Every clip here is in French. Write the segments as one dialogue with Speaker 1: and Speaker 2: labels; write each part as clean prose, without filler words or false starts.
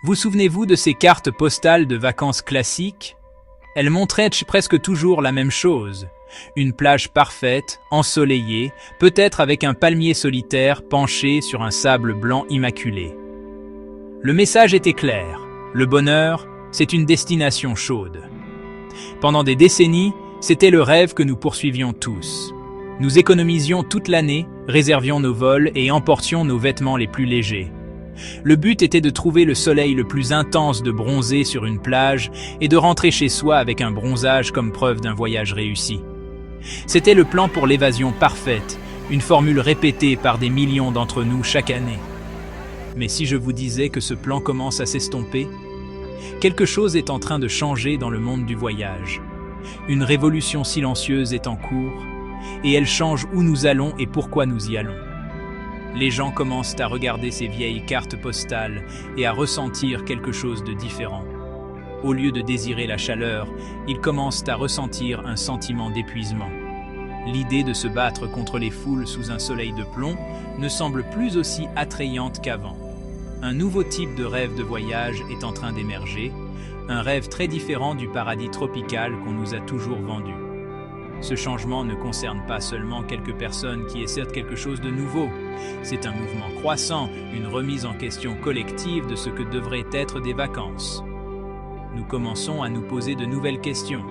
Speaker 1: Vous souvenez-vous de ces cartes postales de vacances classiques? Elles montraient presque toujours la même chose. Une plage parfaite, ensoleillée, peut-être avec un palmier solitaire penché sur un sable blanc immaculé. Le message était clair. Le bonheur, c'est une destination chaude. Pendant des décennies, c'était le rêve que nous poursuivions tous. Nous économisions toute l'année, réservions nos vols et emportions nos vêtements les plus légers. Le but était de trouver le soleil le plus intense, de bronzer sur une plage et de rentrer chez soi avec un bronzage comme preuve d'un voyage réussi. C'était le plan pour l'évasion parfaite, une formule répétée par des millions d'entre nous chaque année. Mais si je vous disais que ce plan commence à s'estomper, quelque chose est en train de changer dans le monde du voyage. Une révolution silencieuse est en cours, et elle change où nous allons et pourquoi nous y allons. Les gens commencent à regarder ces vieilles cartes postales et à ressentir quelque chose de différent. Au lieu de désirer la chaleur, ils commencent à ressentir un sentiment d'épuisement. L'idée de se battre contre les foules sous un soleil de plomb ne semble plus aussi attrayante qu'avant. Un nouveau type de rêve de voyage est en train d'émerger, un rêve très différent du paradis tropical qu'on nous a toujours vendu. Ce changement ne concerne pas seulement quelques personnes qui essaient quelque chose de nouveau. C'est un mouvement croissant, une remise en question collective de ce que devraient être des vacances. Nous commençons à nous poser de nouvelles questions.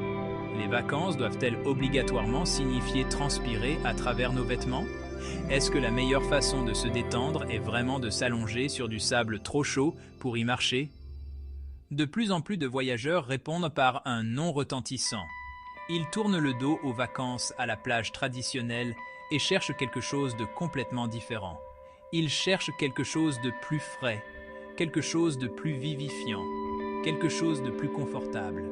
Speaker 1: Les vacances doivent-elles obligatoirement signifier transpirer à travers nos vêtements? Est-ce que la meilleure façon de se détendre est vraiment de s'allonger sur du sable trop chaud pour y marcher? De plus en plus de voyageurs répondent par un non retentissant. Ils tournent le dos aux vacances à la plage traditionnelle et cherchent quelque chose de complètement différent. Ils cherchent quelque chose de plus frais, quelque chose de plus vivifiant, quelque chose de plus confortable.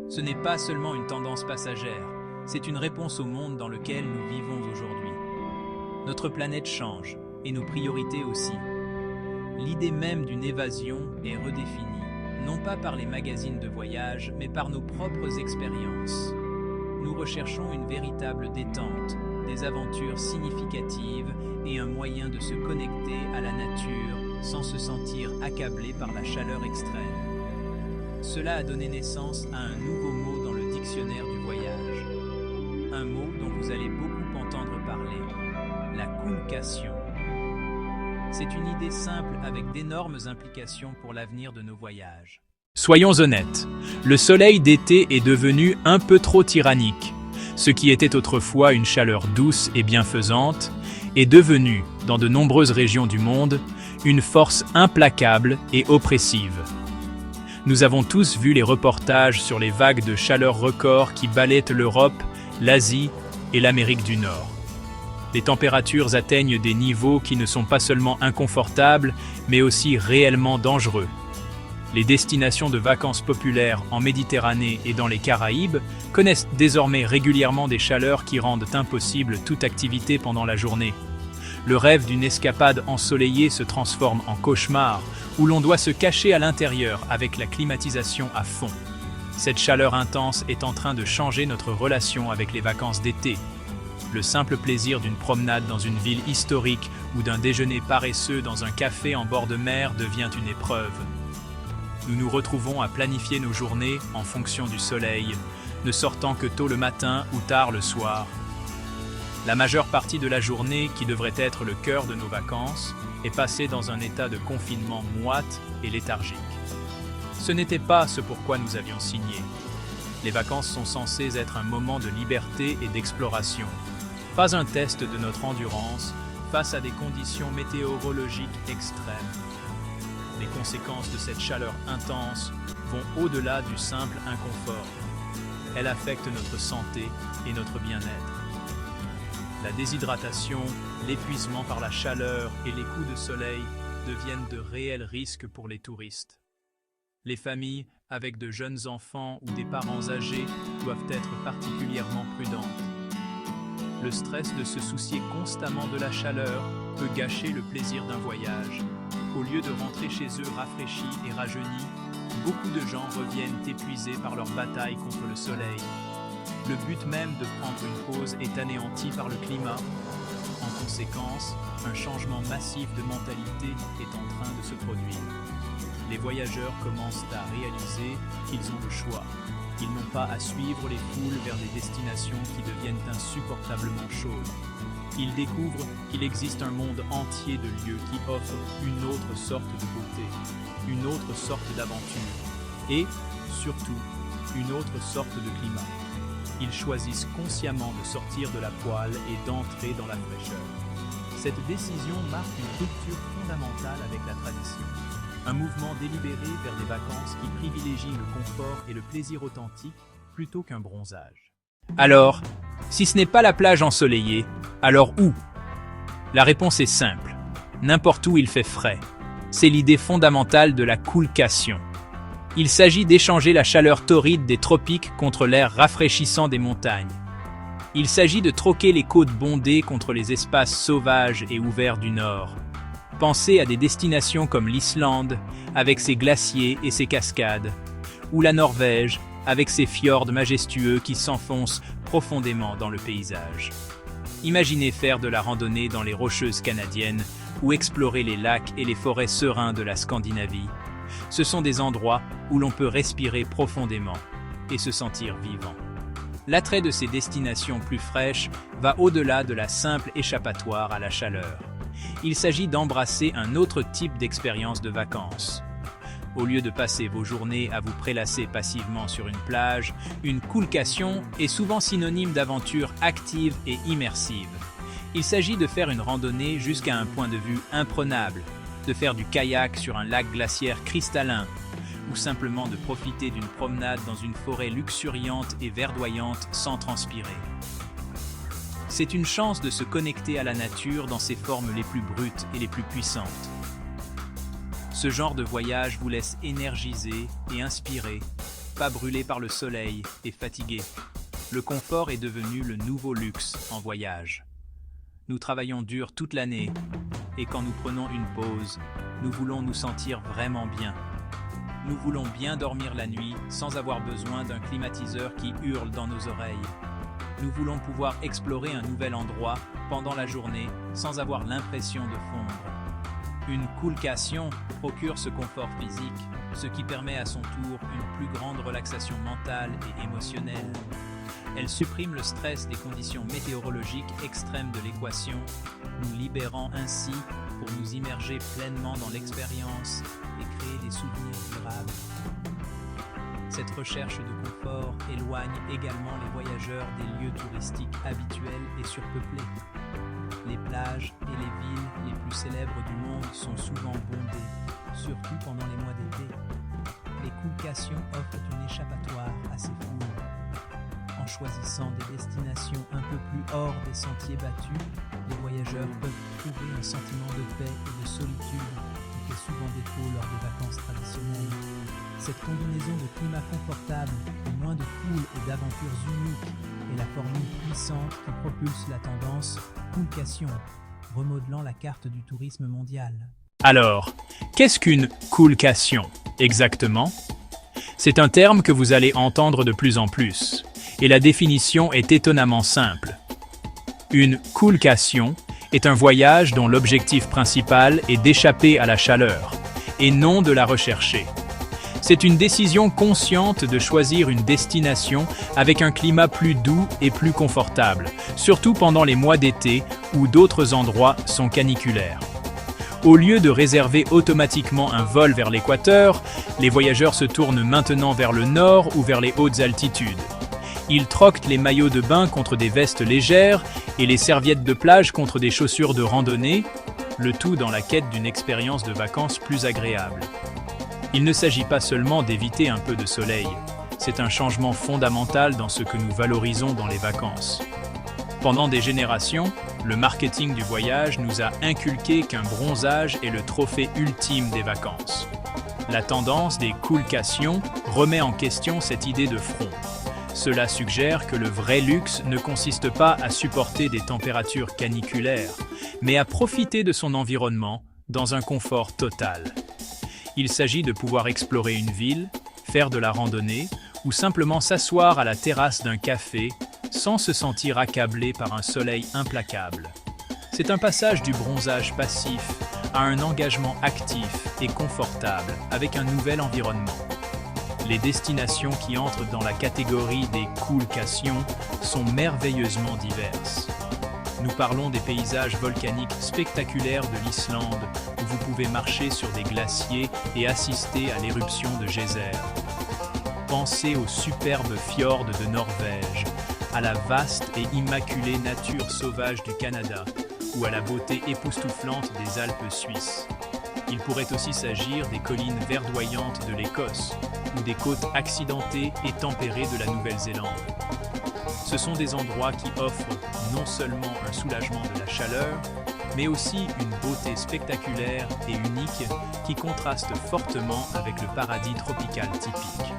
Speaker 1: Ce n'est pas seulement une tendance passagère, c'est une réponse au monde dans lequel nous vivons aujourd'hui. Notre planète change, et nos priorités aussi. L'idée même d'une évasion est redéfinie, non pas par les magazines de voyage, mais par nos propres expériences. Nous recherchons une véritable détente, des aventures significatives et un moyen de se connecter à la nature sans se sentir accablé par la chaleur extrême. Cela a donné naissance à un nouveau mot dans le dictionnaire du voyage. Un mot dont vous allez beaucoup entendre parler, la coolcation. C'est une idée simple avec d'énormes implications pour l'avenir de nos voyages. Soyons honnêtes, le soleil d'été est devenu un peu trop tyrannique. Ce qui était autrefois une chaleur douce et bienfaisante est devenu, dans de nombreuses régions du monde, une force implacable et oppressive. Nous avons tous vu les reportages sur les vagues de chaleur records qui balaient l'Europe, l'Asie et l'Amérique du Nord. Les températures atteignent des niveaux qui ne sont pas seulement inconfortables, mais aussi réellement dangereux. Les destinations de vacances populaires en Méditerranée et dans les Caraïbes connaissent désormais régulièrement des chaleurs qui rendent impossible toute activité pendant la journée. Le rêve d'une escapade ensoleillée se transforme en cauchemar, où l'on doit se cacher à l'intérieur avec la climatisation à fond. Cette chaleur intense est en train de changer notre relation avec les vacances d'été. Le simple plaisir d'une promenade dans une ville historique ou d'un déjeuner paresseux dans un café en bord de mer devient une épreuve. Nous nous retrouvons à planifier nos journées en fonction du soleil, ne sortant que tôt le matin ou tard le soir. La majeure partie de la journée, qui devrait être le cœur de nos vacances, est passée dans un état de confinement moite et léthargique. Ce n'était pas ce pourquoi nous avions signé. Les vacances sont censées être un moment de liberté et d'exploration, pas un test de notre endurance face à des conditions météorologiques extrêmes. Les conséquences de cette chaleur intense vont au-delà du simple inconfort. Elle affecte notre santé et notre bien-être. La déshydratation, l'épuisement par la chaleur et les coups de soleil deviennent de réels risques pour les touristes. Les familles avec de jeunes enfants ou des parents âgés doivent être particulièrement prudentes. Le stress de se soucier constamment de la chaleur peut gâcher le plaisir d'un voyage. Au lieu de rentrer chez eux rafraîchis et rajeunis, beaucoup de gens reviennent épuisés par leur bataille contre le soleil. Le but même de prendre une pause est anéanti par le climat. En conséquence, un changement massif de mentalité est en train de se produire. les voyageurs commencent à réaliser qu'ils ont le choix. Ils n'ont pas à suivre les foules vers des destinations qui deviennent insupportablement chaudes. Ils découvrent qu'il existe un monde entier de lieux qui offrent une autre sorte de beauté, une autre sorte d'aventure et, surtout, une autre sorte de climat. Ils choisissent consciemment de sortir de la poêle et d'entrer dans la fraîcheur. Cette décision marque une rupture fondamentale avec la tradition. Un mouvement délibéré vers des vacances qui privilégient le confort et le plaisir authentique plutôt qu'un bronzage. Alors, si ce n'est pas la plage ensoleillée, alors où? La réponse est simple. N'importe où il fait frais. C'est l'idée fondamentale de la coolcation. Il s'agit d'échanger la chaleur torride des tropiques contre l'air rafraîchissant des montagnes. Il s'agit de troquer les côtes bondées contre les espaces sauvages et ouverts du nord. Pensez à des destinations comme l'Islande, avec ses glaciers et ses cascades, ou la Norvège, avec ses fjords majestueux qui s'enfoncent profondément dans le paysage. Imaginez faire de la randonnée dans les Rocheuses canadiennes ou explorer les lacs et les forêts sereins de la Scandinavie. Ce sont des endroits où l'on peut respirer profondément et se sentir vivant. L'attrait de ces destinations plus fraîches va au-delà de la simple échappatoire à la chaleur. Il s'agit d'embrasser un autre type d'expérience de vacances. Au lieu de passer vos journées à vous prélasser passivement sur une plage, une coolcation est souvent synonyme d'aventure active et immersive. Il s'agit de faire une randonnée jusqu'à un point de vue imprenable, de faire du kayak sur un lac glaciaire cristallin, ou simplement de profiter d'une promenade dans une forêt luxuriante et verdoyante sans transpirer. C'est une chance de se connecter à la nature dans ses formes les plus brutes et les plus puissantes. Ce genre de voyage vous laisse énergisé et inspiré, pas brûlé par le soleil et fatigué. Le confort est devenu le nouveau luxe en voyage. Nous travaillons dur toute l'année, et quand nous prenons une pause, nous voulons nous sentir vraiment bien. Nous voulons bien dormir la nuit sans avoir besoin d'un climatiseur qui hurle dans nos oreilles. Nous voulons pouvoir explorer un nouvel endroit pendant la journée sans avoir l'impression de fondre. Une coolcation procure ce confort physique, ce qui permet à son tour une plus grande relaxation mentale et émotionnelle. Elle supprime le stress des conditions météorologiques extrêmes de l'équation, nous libérant ainsi pour nous immerger pleinement dans l'expérience et créer des souvenirs durables. Cette recherche de confort éloigne également les voyageurs des lieux touristiques habituels et surpeuplés. Les plages et les villes les plus célèbres du monde sont souvent bondées, surtout pendant les mois d'été. Les coolcations offrent une échappatoire à ces foules. En choisissant des destinations un peu plus hors des sentiers battus, les voyageurs peuvent trouver un sentiment de paix et de solitude qui fait souvent défaut lors des vacances traditionnelles. Cette combinaison de climat confortable, de moins de foule et d'aventures uniques est la formule puissante qui propulse la tendance coolcation, remodelant la carte du tourisme mondial. Alors, qu'est-ce qu'une coolcation exactement? C'est un terme que vous allez entendre de plus en plus, et la définition est étonnamment simple. Une coolcation est un voyage dont l'objectif principal est d'échapper à la chaleur, et non de la rechercher. C'est une décision consciente de choisir une destination avec un climat plus doux et plus confortable, surtout pendant les mois d'été où d'autres endroits sont caniculaires. Au lieu de réserver automatiquement un vol vers l'équateur, les voyageurs se tournent maintenant vers le nord ou vers les hautes altitudes. Ils troquent les maillots de bain contre des vestes légères et les serviettes de plage contre des chaussures de randonnée, le tout dans la quête d'une expérience de vacances plus agréable. Il ne s'agit pas seulement d'éviter un peu de soleil, c'est un changement fondamental dans ce que nous valorisons dans les vacances. Pendant des générations, le marketing du voyage nous a inculqué qu'un bronzage est le trophée ultime des vacances. La tendance des coolcations remet en question cette idée de front. Cela suggère que le vrai luxe ne consiste pas à supporter des températures caniculaires, mais à profiter de son environnement dans un confort total. Il s'agit de pouvoir explorer une ville, faire de la randonnée ou simplement s'asseoir à la terrasse d'un café sans se sentir accablé par un soleil implacable. C'est un passage du bronzage passif à un engagement actif et confortable avec un nouvel environnement. Les destinations qui entrent dans la catégorie des coolcations sont merveilleusement diverses. Nous parlons des paysages volcaniques spectaculaires de l'Islande, où vous pouvez marcher sur des glaciers et assister à l'éruption de geysers. Pensez aux superbes fjords de Norvège, à la vaste et immaculée nature sauvage du Canada, ou à la beauté époustouflante des Alpes suisses. Il pourrait aussi s'agir des collines verdoyantes de l'Écosse, ou des côtes accidentées et tempérées de la Nouvelle-Zélande. Ce sont des endroits qui offrent non seulement un soulagement de la chaleur, mais aussi une beauté spectaculaire et unique qui contraste fortement avec le paradis tropical typique.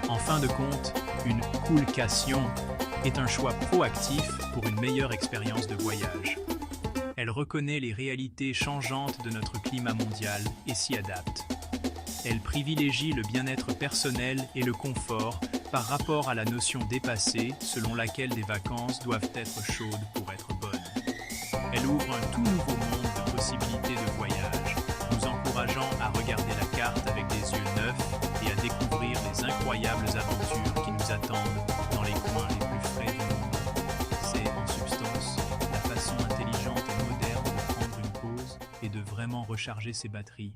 Speaker 1: En fin de compte, une coolcation est un choix proactif pour une meilleure expérience de voyage. Elle reconnaît les réalités changeantes de notre climat mondial et s'y adapte. Elle privilégie le bien-être personnel et le confort par rapport à la notion dépassée selon laquelle des vacances doivent être chaudes pour être bonnes. Elle ouvre un tout nouveau monde de possibilités de voyage, nous encourageant à regarder la carte avec des yeux neufs et à découvrir les incroyables aventures qui nous attendent dans les coins les plus frais du monde. C'est, en substance, la façon intelligente et moderne de prendre une pause et de vraiment recharger ses batteries.